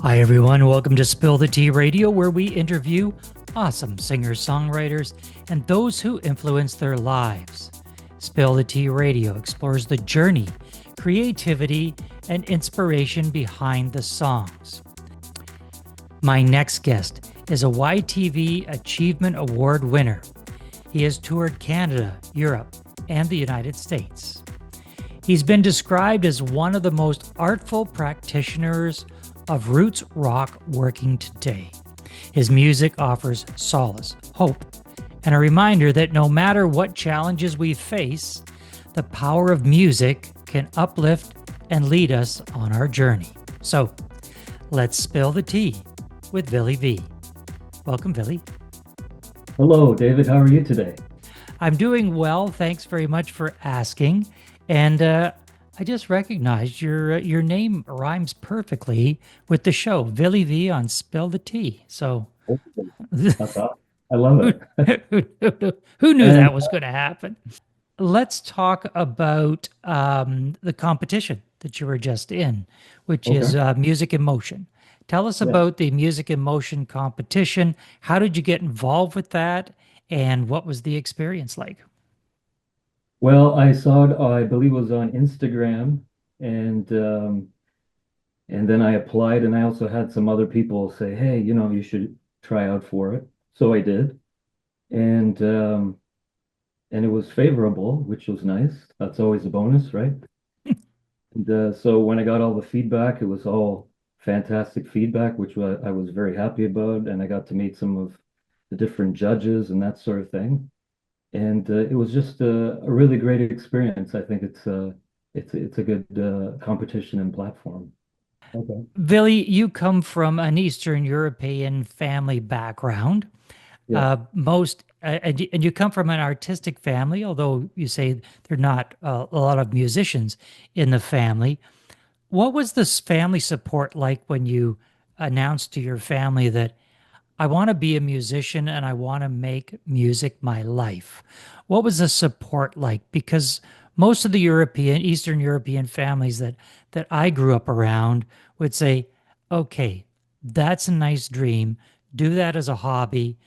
Hi, everyone. Welcome to Spill the Tea Radio, where we interview awesome singers, songwriters, and those who influence their lives. Spill the Tea Radio explores the journey, creativity, and inspiration behind the songs. My next guest is a YTV Achievement Award winner. He has toured Canada, Europe, and the United States. He's been described as one of the most artful practitioners of roots rock working today. His music offers solace, hope, and a reminder that no matter what challenges we face, the power of music can uplift and lead us on our journey. So, let's spill the tea with Vili V. Welcome, Vili. Hello, David. How are you today? I'm doing well. Thanks very much for asking. And I just recognized your name rhymes perfectly with the show, Vili V on Spill the Tea. So That's awesome. I love who, it. who knew And that was going to happen? Let's talk about the competition that you were just in, which okay, is Music in Motion. Tell us yeah. about the Music in Motion competition. How did you get involved with that? And what was the experience like? Well, I saw it, I believe it was on Instagram, and and then I applied, and I also had some other people say, "Hey, you should try out for it." So I did, and and it was favorable, which was nice. That's always a bonus, right? And so when I got all the feedback, it was all fantastic feedback, which I was very happy about, and I got to meet some of the different judges and that sort of thing. And it was just a really great experience. I think it's a good competition and platform. Okay. Vili, you come from an Eastern European family background. Yeah. And you come from an artistic family, although you say there are not a lot of musicians in the family. What was this family support like when you announced to your family that I want to be a musician and I want to make music my life? What was the support like? Because most of the Eastern European families that I grew up around would say, okay, that's a nice dream. Do that as a hobby.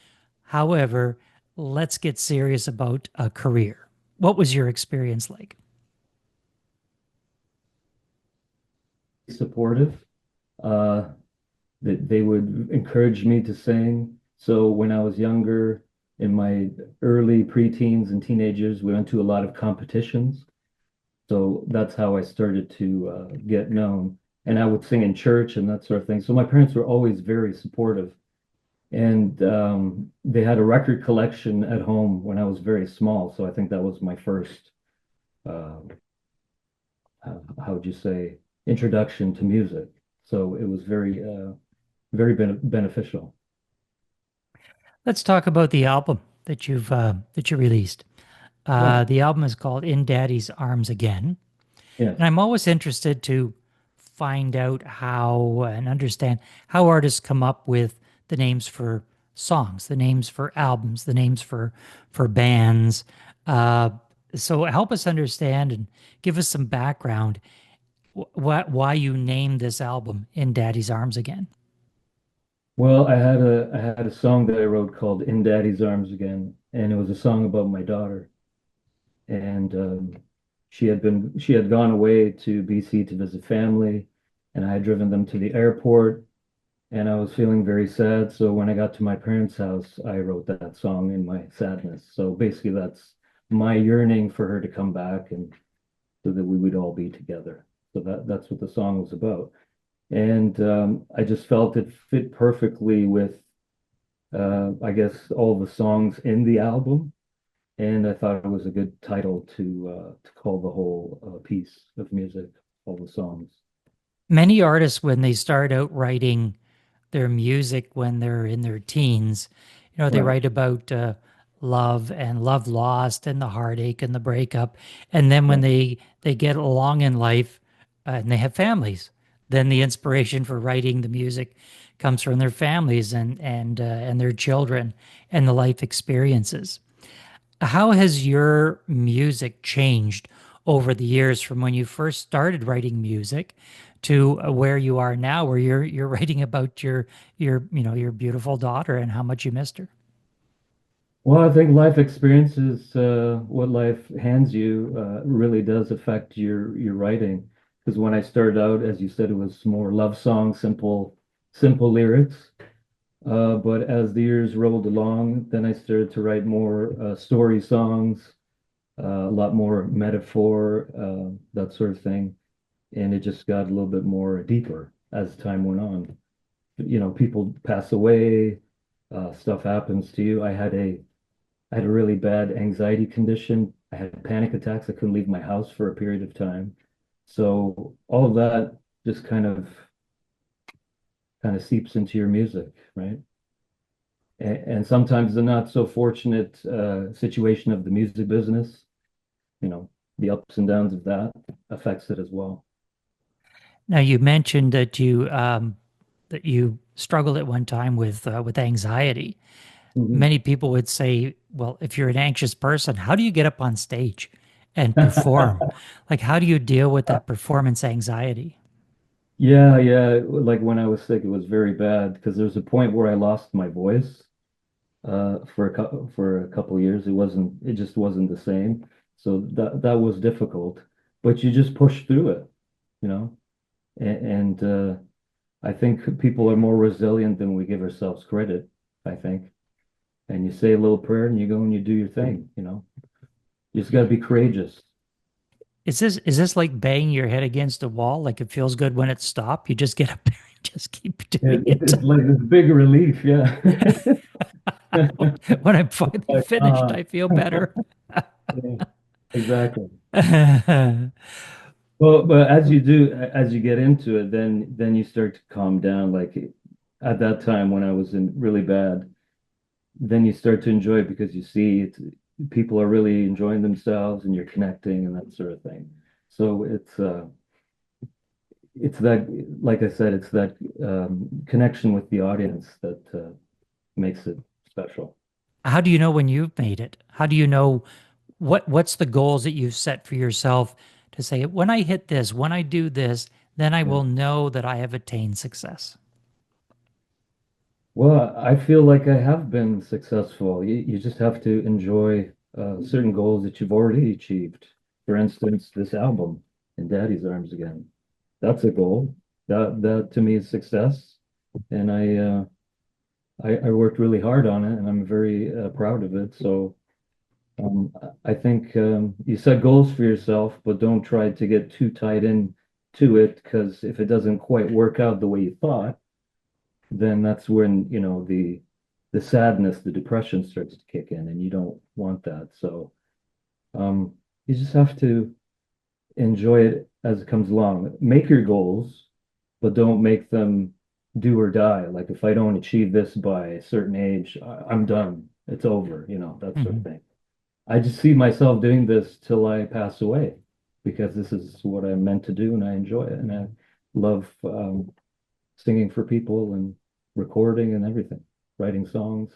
However, let's get serious about a career. What was your experience like? Supportive. Uh, that they would encourage me to sing. So when I was younger, in my early preteens and teenagers, we went to a lot of competitions. So that's how I started to get known. And I would sing in church and that sort of thing. So my parents were always very supportive. And they had a record collection at home when I was very small. So I think that was my first, uh, how would you say, introduction to music. So it was very beneficial. Let's talk about the album that you released. Yeah, The album is called "In Daddy's Arms Again," yeah, and I'm always interested to find out how and understand how artists come up with the names for songs, the names for albums, the names for bands. Uh, so help us understand and give us some background why you named this album "In Daddy's Arms Again." Well, I had a song that I wrote called "In Daddy's Arms Again," and it was a song about my daughter. And she had gone away to BC to visit family, and I had driven them to the airport, and I was feeling very sad. So when I got to my parents' house, I wrote that song in my sadness. So basically, that's my yearning for her to come back, and so that we would all be together. So that's what the song was about. And I just felt it fit perfectly with, I guess, all the songs in the album. And I thought it was a good title to call the whole piece of music, all the songs. Many artists, when they start out writing their music when they're in their teens, they Right. write about love and love lost and the heartache and the breakup. And then when Yeah. they get along in life and they have families, then the inspiration for writing the music comes from their families and their children and the life experiences. How has your music changed over the years from when you first started writing music to where you are now, where you're writing about your beautiful daughter and how much you missed her. Well, I think life experiences, what life hands you, really does affect your writing. Because when I started out, as you said, it was more love songs, simple lyrics. But as the years rolled along, then I started to write more story songs, a lot more metaphor, that sort of thing. And it just got a little bit more deeper as time went on. People pass away, stuff happens to you. I had a really bad anxiety condition. I had panic attacks. I couldn't leave my house for a period of time. So all of that just kind of seeps into your music, right? And sometimes the not so fortunate situation of the music business, you know, the ups and downs of that affects it as well. Now you mentioned that you struggled at one time with anxiety. Mhm. Many people would say, well, if you're an anxious person, how do you get up on stage and perform? Like, how do you deal with that performance anxiety? Yeah, yeah. Like when I was sick, it was very bad because there was a point where I lost my voice for a couple of years. It just wasn't the same. So that was difficult, but you just push through it, you know. And I think people are more resilient than we give ourselves credit, I think. And you say a little prayer and you go and you do your thing. You just got to be courageous. Is this like banging your head against a wall? Like it feels good when it's stopped. You just get up there and just keep doing it. It's like this big relief, yeah. When I'm finally Like, finished, I feel better. yeah, exactly. Well, but as you get into it, then you start to calm down. Like at that time when I was in really bad, then you start to enjoy it because you see people are really enjoying themselves and you're connecting and that sort of thing. So it's that, like I said, it's that connection with the audience that makes it special. How do you know when you've made it? How do you know what's the goals that you've set for yourself to say, when I hit this, when I do this, then I Yeah. will know that I have attained success? Well, I feel like I have been successful. You just have to enjoy certain goals that you've already achieved. For instance, this album, In Daddy's Arms Again. That's a goal. That to me is success. And I worked really hard on it and I'm very proud of it. So I think you set goals for yourself, but don't try to get too tied in to it because if it doesn't quite work out the way you thought, then that's when, the sadness, the depression starts to kick in, and you don't want that. So you just have to enjoy it as it comes along. Make your goals, but don't make them do or die. Like if I don't achieve this by a certain age, I'm done. It's over, that sort of Mhm. thing. I just see myself doing this till I pass away because this is what I'm meant to do and I enjoy it. And I love singing for people and recording and everything, writing songs.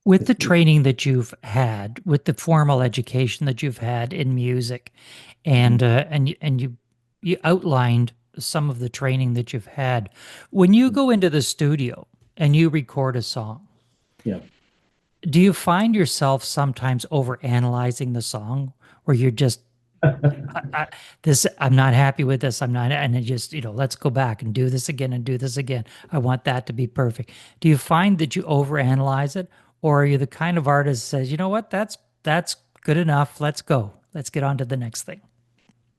With the It's training that you've had, with the formal education that you've had in music, Mhm. and you outlined some of the training that you've had, when you go into the studio and you record a song, Yeah. do you find yourself sometimes over analyzing the song, where you're just this, I'm not happy with this, I'm not, and it just, let's go back and do this again and do this again, I want that to be perfect? Do you find that you overanalyze it, or are you the kind of artist that says, you know what, that's good enough, let's go, let's get on to the next thing?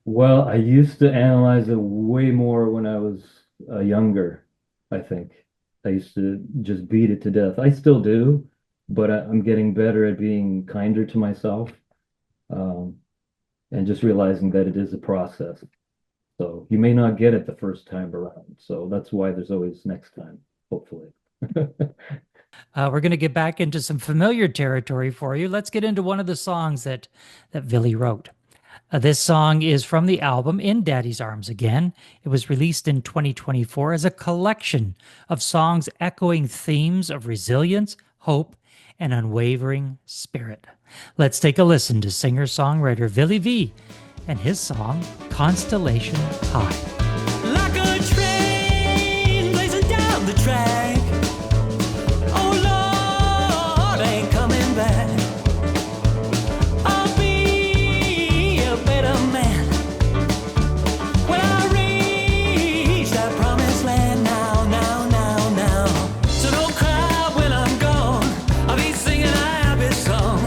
Well, I used to analyze it way more when I was younger, I think. I used to just beat it to death. I still do, but I'm getting better at being kinder to myself, um, and just realizing that it is a process. So you may not get it the first time around. So that's why there's always next time, hopefully. We're going to get back into some familiar territory for you. Let's get into one of the songs that Vili wrote. This song is from the album In Daddy's Arms Again. It was released in 2024 as a collection of songs echoing themes of resilience, hope, and unwavering spirit. Let's take a listen to singer-songwriter Vili V and his song, Constellation High. Like a train blazing down the track. Oh Lord, I ain't coming back. I'll be a better man when I reach that promised land. Now, now, now, now. So don't cry when I'm gone. I'll be singing a happy song.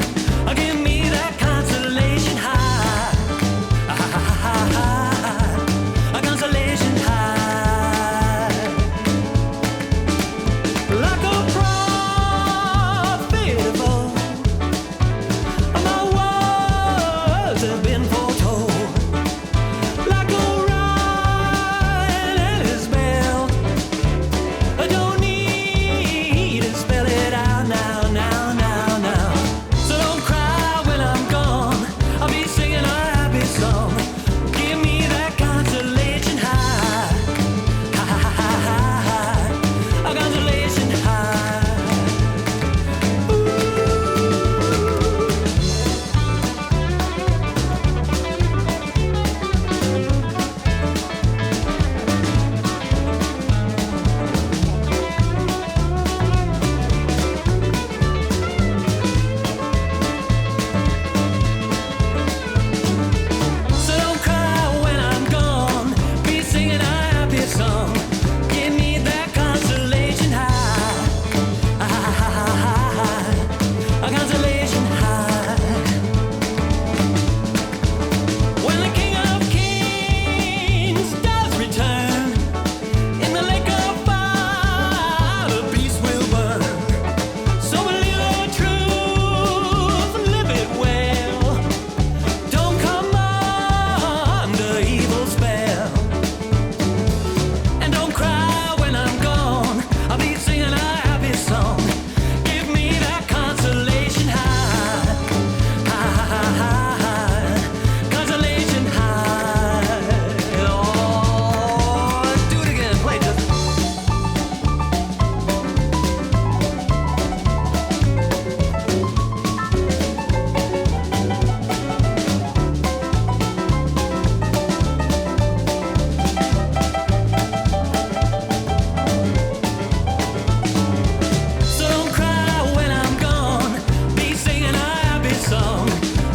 Give me that consolation high. A consolation high, like a prophet of old. My words have been foretold, like Orion and his belt. I don't need to spell it out now, now, now, now. So don't cry when I'm gone. I'll be singing a happy song. Give me that consolation high, high, high, high, high, a consolation high. So don't cry when I'm gone. Be singing a happy song. Give me that consolation high, high, high, high, high, a consolation high. When the King of Kings does return, in the lake of fire the beast will burn. So believe the truth, live it well. Don't come under evil spell. And don't cry when I'm gone. I'll be singing a happy song. Give me that consolation high, high, high, high, high, consolation high. Oh, do it again, play just. So don't cry when I'm gone. Be singing a happy song.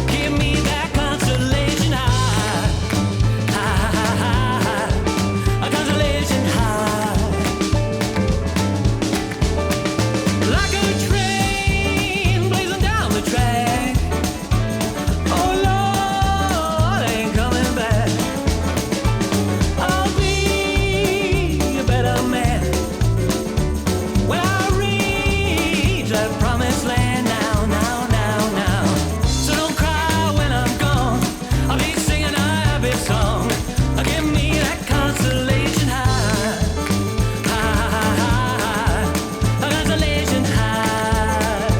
Give me that consolation high, high, high, high, high, a consolation high. Like a train blazing down the track. Oh Lord, I ain't coming back. I'll be a better man when I reach that promised land. Now, now, now, now. So don't cry when I'm gone. I'll be singing a happy song. Give me that consolation high, high, high, high, high, a consolation high.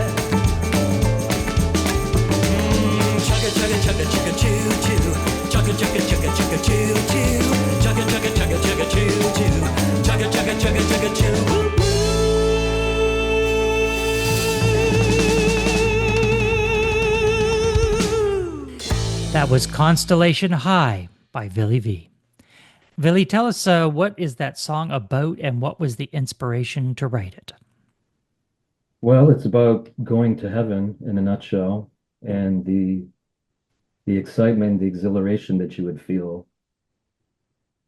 Chugga, chugga, chugga, chugga, choo, choo. Chugga, chugga, chugga, chugga, choo, choo. Chugga, chugga, chugga, chugga, choo, choo. Chugga, chugga, chugga, chugga, choo. That was Constellation High by Vili V. Vili, tell us what is that song about and what was the inspiration to write it? Well, it's about going to heaven in a nutshell, and the excitement, the exhilaration that you would feel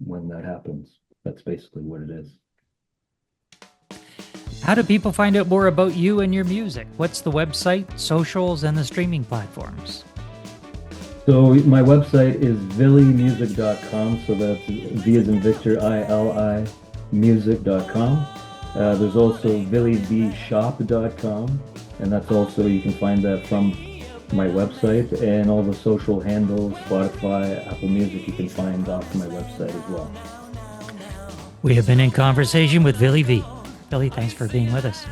when that happens. That's basically what it is. How do people find out more about you and your music? What's the website, socials, and the streaming platforms? So my website is vilimusic.com. So that's V as in Victor, ILI music.com. There's also vilivshop.com, and that's also, you can find that from my website, and all the social handles, Spotify, Apple Music, you can find off my website as well. We have been in conversation with Vili V. Vili, thanks for being with us.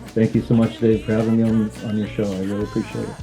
Thank you so much, Dave, for having me on your show. I really appreciate it.